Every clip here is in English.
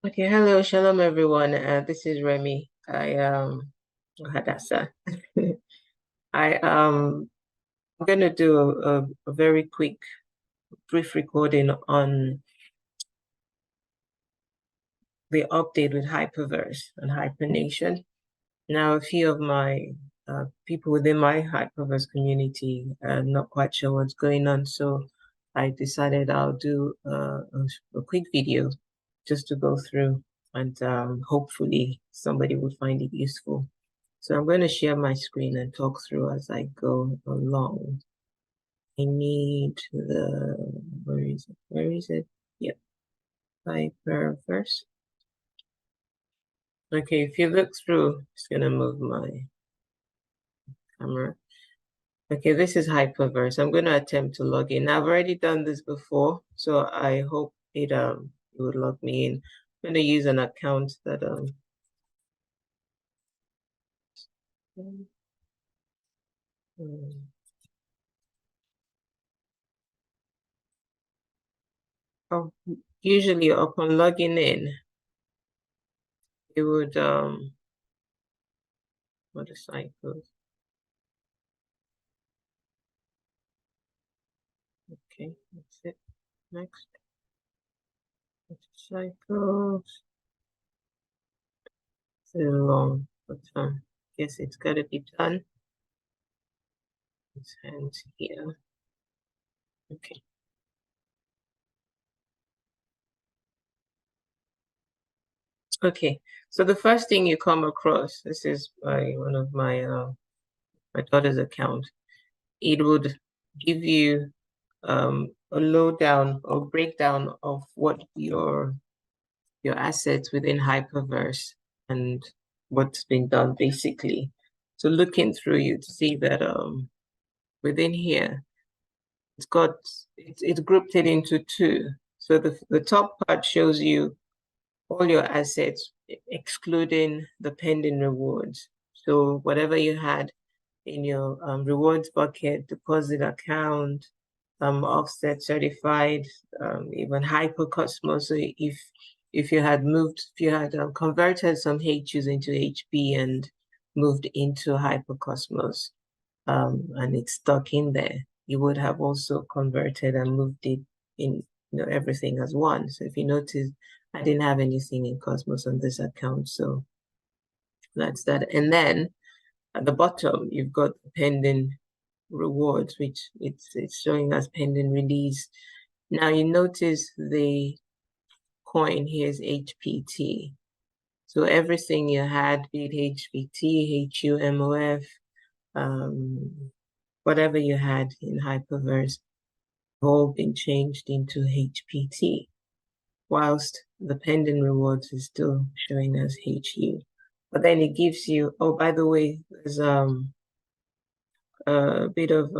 Okay, hello, shalom everyone. This is Remy. Hadassah. I'm gonna do a very quick, brief recording on the update with Hyperverse and Hypernation. Now, a few of my people within my Hyperverse community are not quite sure what's going on, so I decided I'll do a quick video just to go through, and hopefully somebody will find it useful. So I'm going to share my screen and talk through as I go along. I need where is it? Where is it? Yep, Hyperverse. Okay, if you look through, it's going to move my camera. Okay, this is Hyperverse. I'm going to attempt to log in. Now, I've already done this before, so I hope it would log me in. I'm going to use an account that oh, usually upon logging in, it would motorcycles. Okay, that's it. Next. Motorcycles. It's a long, but guess it's gotta be done. It's hands here. Okay. Okay, so the first thing you come across, this is one of my daughter's account. It would give you a lowdown or breakdown of what your assets within Hyperverse and what's been done basically. So looking through, you to see that within here, it's grouped it into two. So the top part shows you all your assets, excluding the pending rewards. So whatever you had in your rewards bucket, deposit account, offset certified, even Hypercosmos. So if you had converted some HUs into HB and moved into Hypercosmos, and it's stuck in there, you would have also converted and moved it in, everything as one. So if you notice, I didn't have anything in Cosmos on this account, so that's that. And then at the bottom, you've got the pending rewards, which it's showing as pending release. Now you notice the coin here is HPT. So everything you had, be it HPT, HU, MOF, whatever you had in Hyperverse, have all been changed into HPT, whilst the pending rewards is still showing as HU. But then it gives you, oh, by the way, there's a bit of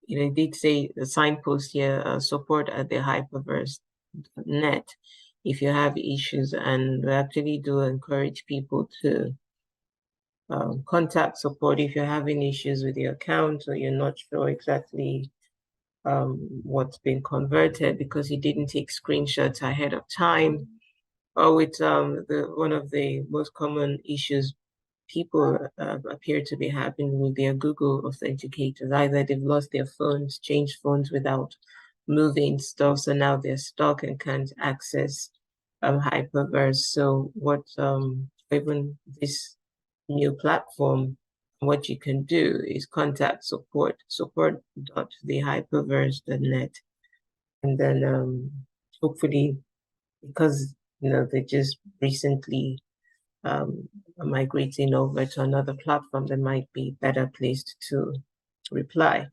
it did say the signpost here, support at the Hyperverse.net if you have issues, and we actually do encourage people to contact support if you're having issues with your account or you're not sure exactly what's been converted because you didn't take screenshots ahead of time, or with one of the most common issues people appear to be having with their Google authenticators. Either they've lost their phones, changed phones without moving stuff, so now they're stuck and can't access Hyperverse. So what even this new platform, what you can do is contact support.thehyperverse.net, and then hopefully, because they just recently migrating over to another platform that might be better placed to reply.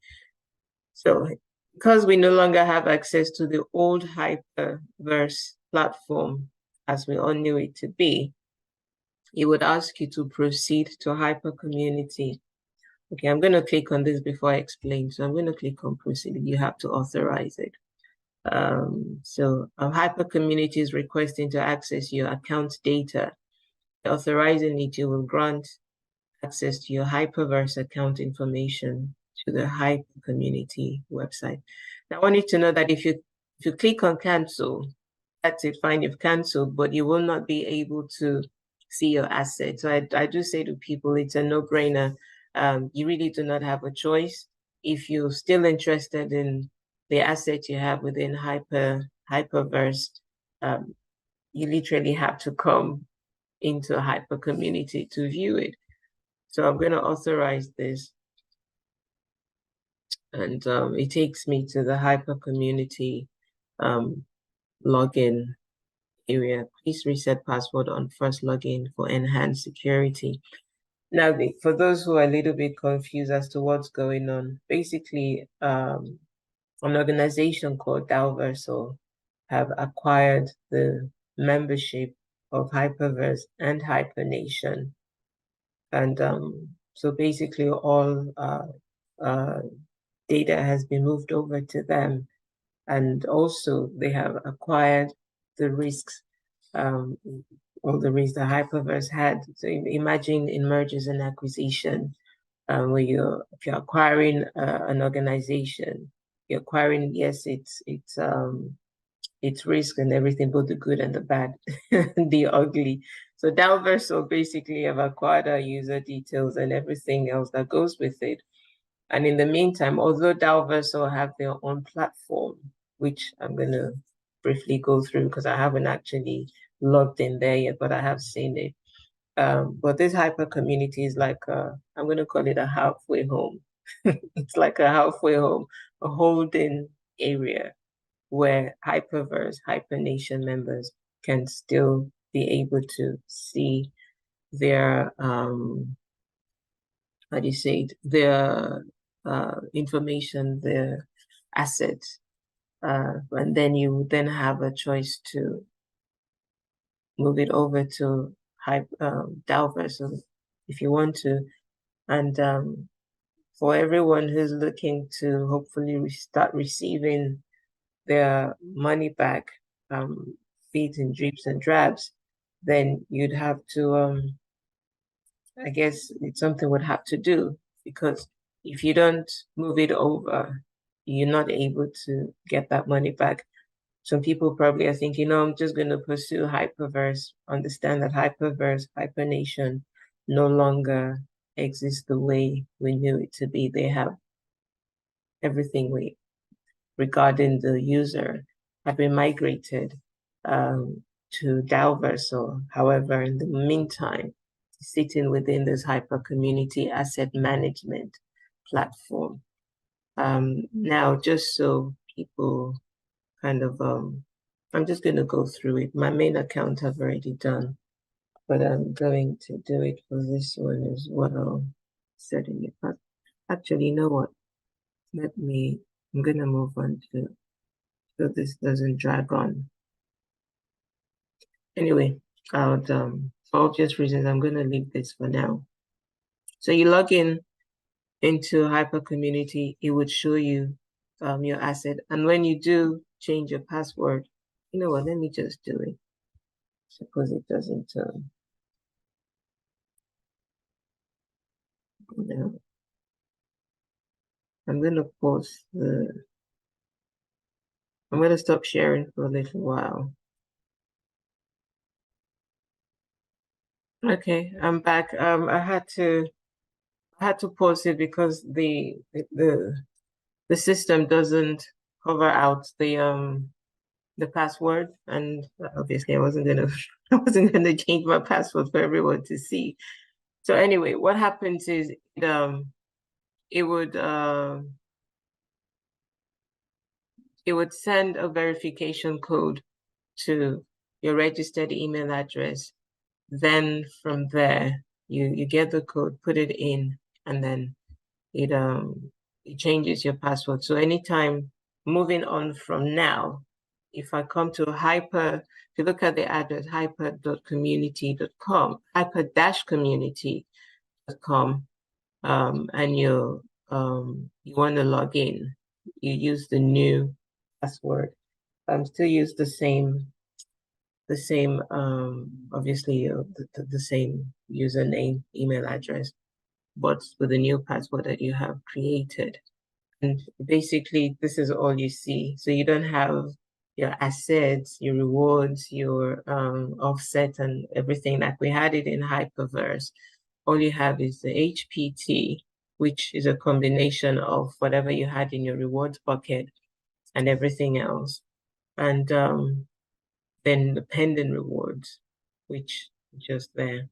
So because we no longer have access to the old Hyperverse platform as we all knew it to be, it would ask you to proceed to Hyper Community. Okay, I'm going to click on this before I explain. So I'm going to click on proceed. You have to authorize it. So Hyper Community is requesting to access your account data. Authorizing it, you will grant access to your Hyperverse account information to the Hyper Community website. Now, I want you to know that if you click on cancel, that's it, fine, you've canceled, but you will not be able to see your assets. So I do say to people, it's a no-brainer. You really do not have a choice. If you're still interested in the asset you have within Hyperverse, you literally have to come into a Hyper community to view it. So I'm going to authorize this. And it takes me to the Hyper community login area. Please reset password on first login for enhanced security. Now, for those who are a little bit confused as to what's going on, basically, an organization called DAOversal have acquired the membership of Hyperverse and Hypernation. And so basically all data has been moved over to them. And also they have acquired the risks, all the risks that Hyperverse had. So imagine in mergers and acquisition, where if you're acquiring an organization, you're acquiring, yes, it's risk and everything, both the good and the bad, the ugly. So DAOversal basically have acquired our user details and everything else that goes with it. And in the meantime, although DAOversal have their own platform, which I'm going to briefly go through because I haven't actually logged in there yet, but I have seen it. But this hyper community is like, I'm going to call it a halfway home. It's like a halfway home, a holding area where Hyperverse, Hypernation members can still be able to see their, how do you say it, their information, their assets. And then you then have a choice to move it over to DAOversal if you want to. And for everyone who's looking to hopefully start receiving their money back, be it in drips and drabs, then you'd have to, I guess it's something would have to do, because if you don't move it over, you're not able to get that money back. Some people probably are thinking, no, I'm just going to pursue Hyperverse, understand that Hyperverse, Hypernation no longer exists the way we knew it to be. They have everything regarding the user have been migrated to DAOversal. However, in the meantime, sitting within this hyper community asset management platform. Now, just so people kind of, I'm just going to go through it. My main account I've already done, but I'm going to do it for this one as well. Setting it up. Actually, you know what? I'm going to move on to, so this doesn't drag on. Anyway, for obvious reasons, I'm going to leave this for now. So you log in into Hyper Community, it would show you your asset. And when you do change your password, you know what, let me just do it. Suppose it doesn't, no. I'm going to pause I'm going to stop sharing for a little while. Okay, I'm back. I had to pause it because the system doesn't cover out the password, and obviously I wasn't gonna change my password for everyone to see. So anyway, what happens is it would send a verification code to your registered email address. Then from there, you get the code, put it in, and then it changes your password. So anytime moving on from now, if I come to if you look at the address hyper.community.com, hyper-community.com, and you want to log in, you use the new password. Still use the same obviously the same username, email address, but with the new password that you have created. And basically, this is all you see. So you don't have your assets, your rewards, your offset, and everything like we had it in Hyperverse. All you have is the HPT, which is a combination of whatever you had in your rewards bucket and everything else. And then the pending rewards, which is just there.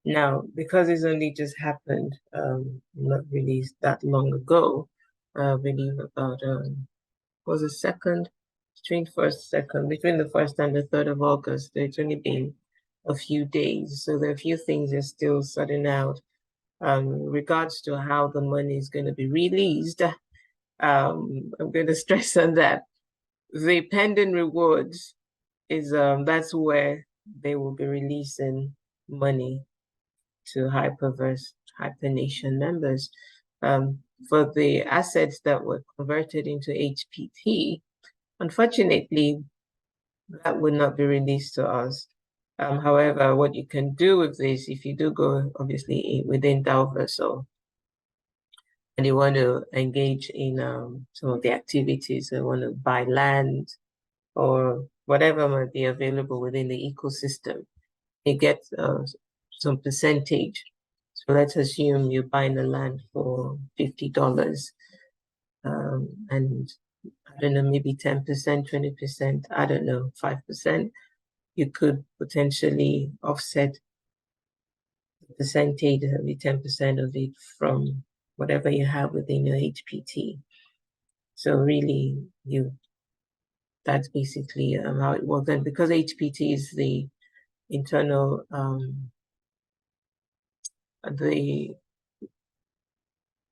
Now, because it's only just happened, not really that long ago, I believe about was the second, between the 1st and the 3rd of August. It's only been a few days. So there are a few things are still sorting out. Regards to how the money is going to be released, I'm going to stress on that. The pending rewards is that's where they will be releasing money to Hyperverse Hypernation members. For the assets that were converted into HPT, unfortunately, that would not be released to us. However, what you can do with this, if you do go obviously within DAOversal and you want to engage in some of the activities, you want to buy land or whatever might be available within the ecosystem, you get some percentage. So let's assume you're buying the land for $50, and I don't know, maybe 10%, 20%, I don't know, 5%. You could potentially offset the percentage, maybe 10% of it from whatever you have within your HPT. So really, that's basically how it works. And because HPT is the internal,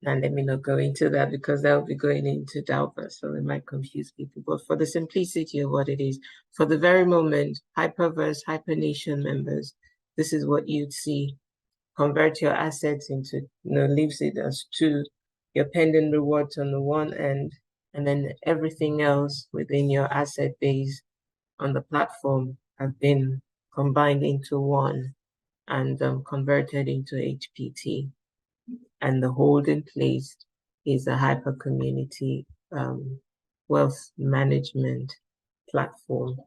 and let me not go into that because that will be going into DAOversal, so it might confuse people. But for the simplicity of what it is, for the very moment, Hyperverse, Hypernation members, this is what you'd see. Convert your assets into, leaves it as two, your pending rewards on the one end, and then everything else within your asset base on the platform have been combined into one and converted into HPT. And the holding place is a hyper community wealth management platform.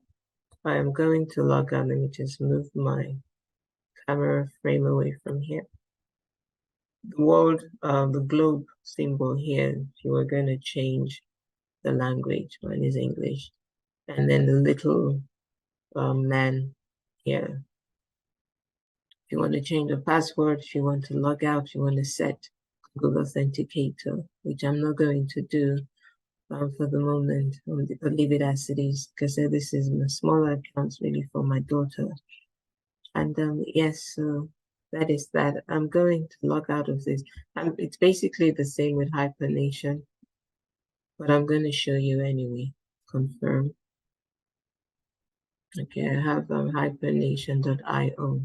I am going to log out. Let me just move my camera frame away from here. The world, the globe symbol here, if you were going to change the language, mine is English. And then the little man here. If you want to change the password, if you want to log out, if you want to set Google Authenticator, which I'm not going to do for the moment. I'll leave it as it is because this is my smaller accounts really for my daughter. And yes, so that is that. I'm going to log out of this. It's basically the same with Hypernation, but I'm going to show you anyway. Confirm. Okay, I have hypernation.io.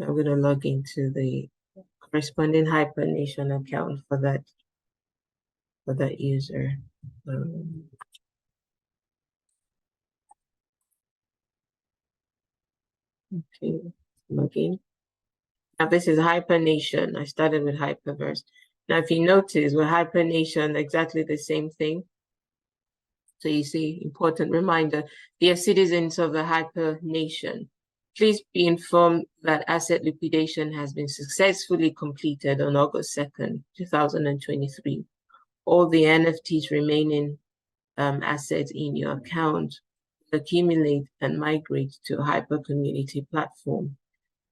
I'm going to log into the corresponding Hypernation account for that user. Okay, login. Now this is Hypernation. I started with Hyperverse. Now if you notice with Hypernation, exactly the same thing. So you see, important reminder, dear citizens of the Hypernation, please be informed that asset liquidation has been successfully completed on August 2nd, 2023. All the NFTs remaining assets in your account accumulate and migrate to a hyper community platform.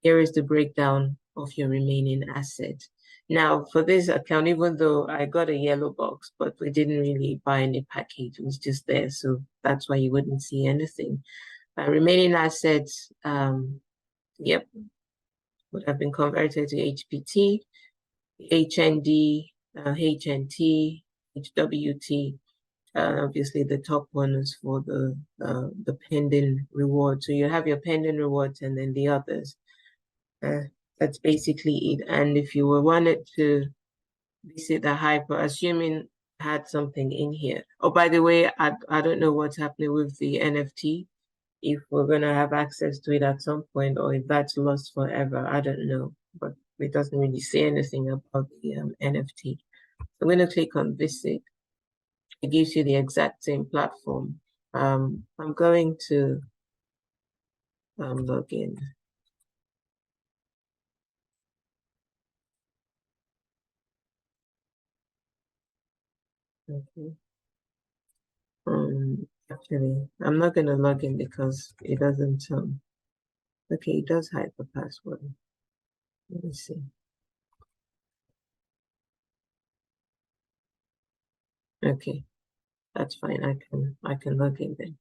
Here is the breakdown of your remaining assets. Now, for this account, even though I got a yellow box, but we didn't really buy any package, it was just there. So that's why you wouldn't see anything. Remaining assets, yep, would have been converted to HPT, HND, HNT, HWT. Obviously, the top one is for the pending reward. So you have your pending rewards and then the others. That's basically it. And if you wanted to visit the Hyper, assuming had something in here. Oh, by the way, I don't know what's happening with the NFT. If we're going to have access to it at some point, or if that's lost forever, I don't know. But it doesn't really say anything about the NFT. I'm going to click on visit. It gives you the exact same platform I'm going to log in. Okay. Actually, I'm not going to log in because it doesn't. Okay, it does hide the password. Let me see. Okay, that's fine. I can log in then.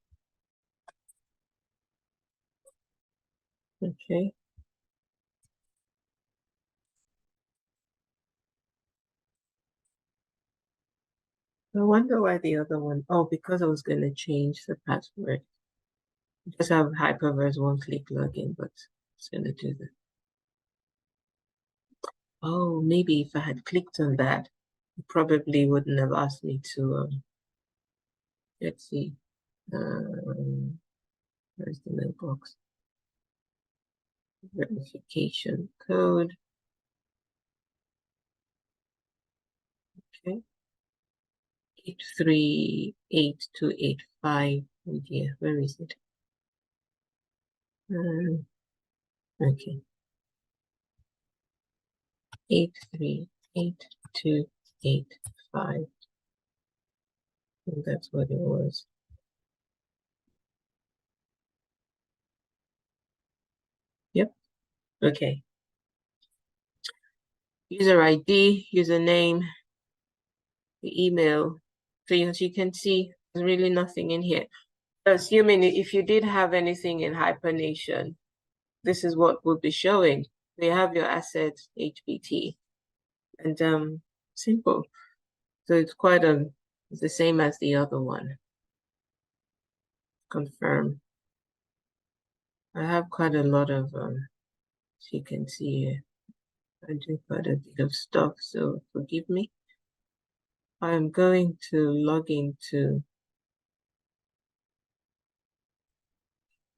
Okay. I wonder why the other one. Oh, because I was going to change the password. Just have Hyperverse one-click login, but it's going to do that. Oh, maybe if I had clicked on that, it probably wouldn't have asked me to. Let's see. Where's the mailbox? Verification code. Okay. 838285. Oh dear, where is it? Okay. 838285. That's what it was. Yep. Okay. User ID, username, the email. So as you can see, there's really nothing in here. Assuming if you did have anything in Hypernation, this is what would be showing. They have your assets, HBT, and simple. So it's quite it's the same as the other one. Confirm. I have quite a lot of as you can see here. I do quite a bit of stuff, so forgive me. I'm going to log into,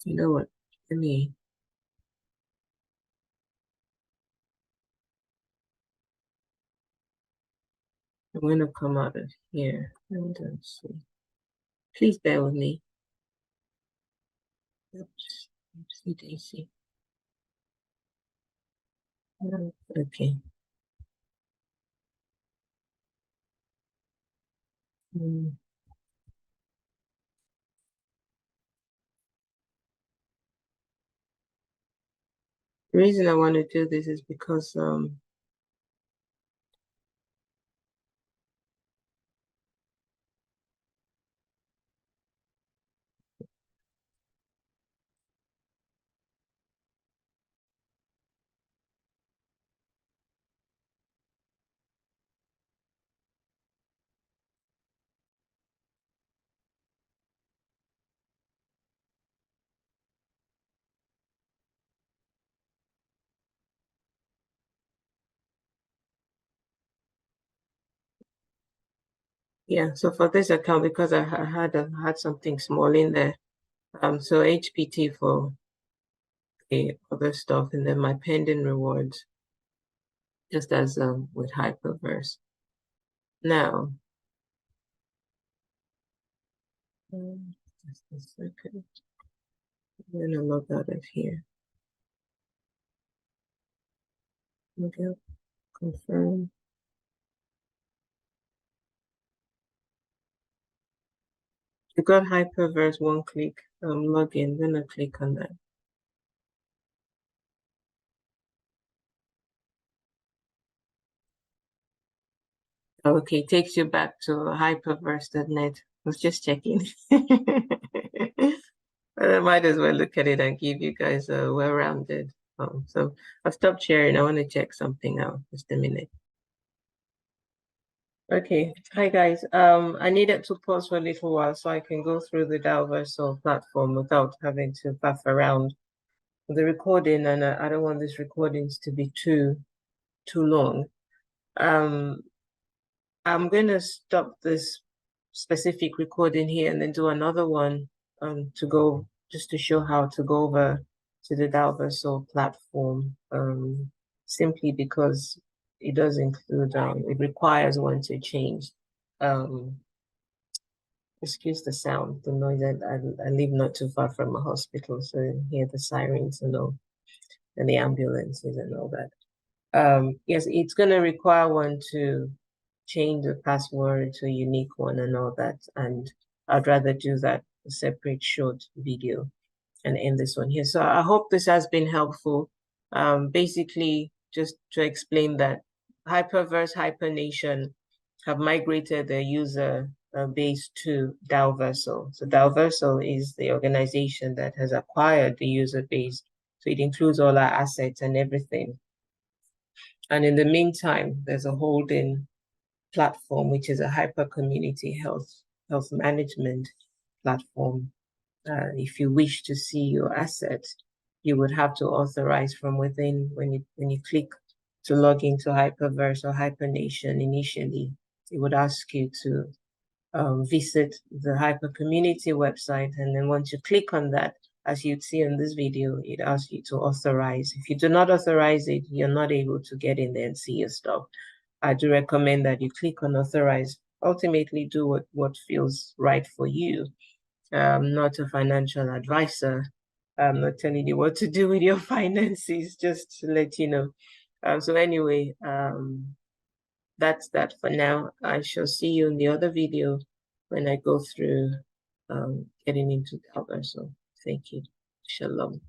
you know what, let me, I'm going to come out of here and see. Please bear with me. Oops, oopsie daisy. Okay. The reason I want to do this is because yeah, so for this account, because I had something small in there, so HPT for the other stuff, and then my pending rewards, just as with Hyperverse. Now, just a second. I'm gonna log out of here. Okay, confirm. You got Hyperverse one click login, then I click on that. Okay, takes you back to hyperverse.net. I was just checking. But I might as well look at it and give you guys a well-rounded. So I've stopped sharing. I want to check something out. Just a minute. Okay. Hi guys. I needed to pause for a little while so I can go through the DAOversal platform without having to faff around the recording, and I don't want these recordings to be too long. I'm going to stop this specific recording here and then do another one to go just to show how to go over to the DAOversal platform, simply because it does include it requires one to change Excuse the sound, the noise. I live not too far from a hospital, so you hear the sirens and all, and the ambulances and all that. Yes, it's going to require one to change the password to a unique one and all that. And I'd rather do that a separate short video and end this one here. So I hope this has been helpful. Basically, just to explain that Hyperverse, Hypernation have migrated their user base to DAOversal. So DAOversal is the organization that has acquired the user base. So it includes all our assets and everything. And in the meantime, there's a holding platform, which is a hyper community health management platform. If you wish to see your assets, you would have to authorize from within when you click to log into Hyperverse or Hypernation initially. It would ask you to visit the Hyper Community website. And then once you click on that, as you'd see in this video, it asks you to authorize. If you do not authorize it, you're not able to get in there and see your stuff. I do recommend that you click on authorize. Ultimately, do what feels right for you. I'm not a financial advisor. I'm not telling you what to do with your finances, just to let you know. So anyway, that's that for now. I shall see you in the other video when I go through getting into the Hyperverse. So thank you. Shalom.